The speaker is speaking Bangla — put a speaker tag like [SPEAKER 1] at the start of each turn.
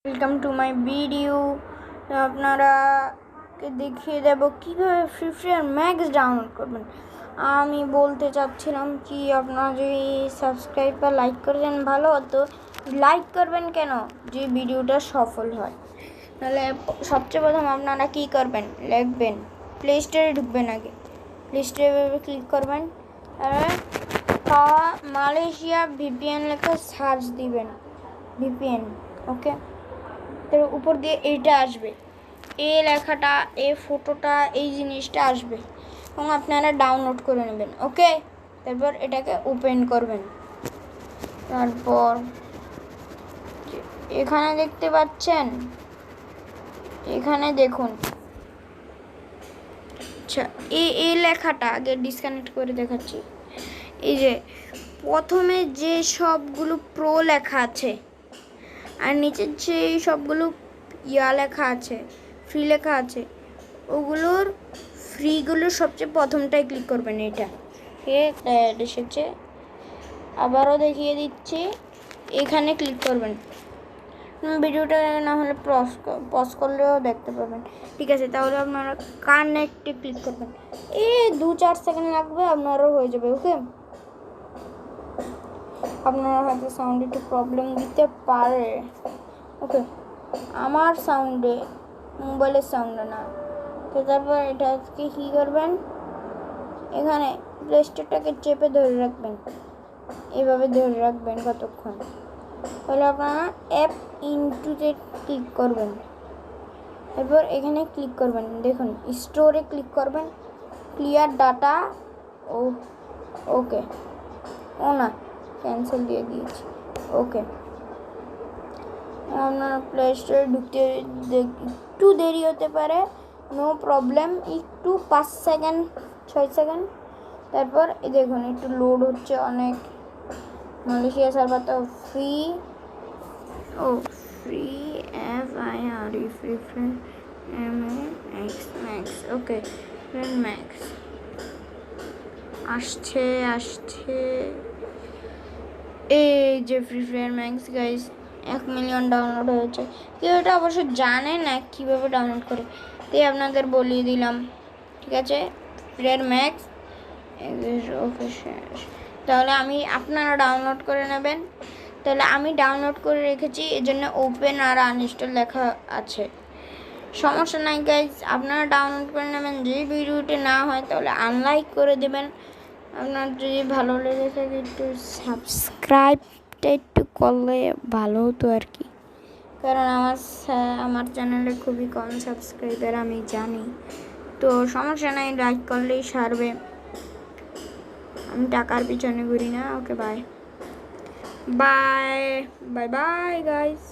[SPEAKER 1] Welcome to my video. আপনারাকে দেখিয়ে দেব কীভাবে ফ্রি ফায়ার ম্যাক্স ডাউনলোড করবেন। আমি বলতে চাচ্ছিলাম কি আপনারা যদি সাবস্ক্রাইব বা লাইক করে দেন ভালো হতো। লাইক করবেন কেন, যে ভিডিওটা সফল হয়। তাহলে সবচেয়ে প্রথম আপনারা কী করবেন, লিখবেন প্লে স্টোরে ঢুকবেন। আগে প্লে স্টোরে ক্লিক করবেন, মালয়েশিয়া ভিপিএন লেখা সার্চ দিবেন, ভিপিএন। ওকে, তার উপর দিয়ে এইটা আসবে, এই লেখাটা, এই ফটোটা, এই জিনিসটা আসবে এবং আপনারা ডাউনলোড করে নেবেন। ওকে, তারপর এটাকে ওপেন করবেন। তারপর এখানে দেখতে পাচ্ছেন, এখানে দেখুন, আচ্ছা এই লেখাটা আগে ডিসকানেক্ট করে দেখাচ্ছি। এই যে প্রথমে যে সবগুলো প্রো লেখা আছে আর নিচের যে সবগুলো লেখা আছে, ফ্রি লেখা আছে, ওগুলোর ফ্রিগুলোর সবচেয়ে প্রথমটায় ক্লিক করবেন। এটা এসেছে, আবারও দেখিয়ে দিচ্ছি, এখানে ক্লিক করবেন। ভিডিওটা না হলে পজ করলেও দেখতে পাবেন। ঠিক আছে, তাহলে আপনারা কানেক্টে ক্লিক করবেন। এই 2-4 সেকেন্ড লাগবে, আপনারও হয়ে যাবে। ওকে, আপনার হয়তো সাউন্ড একটু প্রবলেম দিতে পারে। ওকে, আমার সাউন্ডে, মোবাইলের সাউন্ডে না। তো তারপর এটাকে কী করবেন, এখানে প্লে স্টোরটাকে চেপে ধরে রাখবেন, এভাবে ধরে রাখবেন কতক্ষণ। তাহলে আপনারা অ্যাপ ইনটুতে ক্লিক করবেন, এরপর এখানে ক্লিক করবেন। দেখুন স্টোরে ক্লিক করবেন, ক্লিয়ার ডাটা। ওকে, না, ক্যান্সেল দিয়ে দিয়েছি। ওকে, আপনার প্লে স্টোরে ঢুকতে একটু দেরি হতে পারে, নো প্রবলেম, একটু 5 সেকেন্ড 6 সেকেন্ড। তারপর দেখুন একটু লোড হচ্ছে অনেক। মালয়েশিয়া সার্ভার তো free, free FIRE free max. Okay, max আসছে। এই যে free fire max guys 1 million download হয়েছে। কেউ এটা অবশ্য জানে না কীভাবে ডাউনলোড করে, তাই আপনাদের বলিয়ে দিলাম। ঠিক আছে, ফ্রি ফায়ার ম্যাক্স। ওকে, তাহলে আপনারা ডাউনলোড করে নেবেন। তাহলে আমি ডাউনলোড করে রেখেছি, এজন্য ওপেন আর আনইনস্টল লেখা আছে। সমস্যা নাই গাইজ, আপনারা ডাউনলোড করে নেবেন। যদি ভিডিওটি না হয় তাহলে আনলাইক করে দেবেন। আপনার যদি ভালো লেগে থাকে একটু সাবস্ক্রাইবটা একটু করলে ভালো হতো আর কি, কারণ আমার চ্যানেলে খুবই কম সাবস্ক্রাইবার আমি জানি। তো সমস্যা নাই, লাইক করলেই সারবে। আমি টাকার পিছনে ঘুরি না। Okay, bye bye bye bye guys.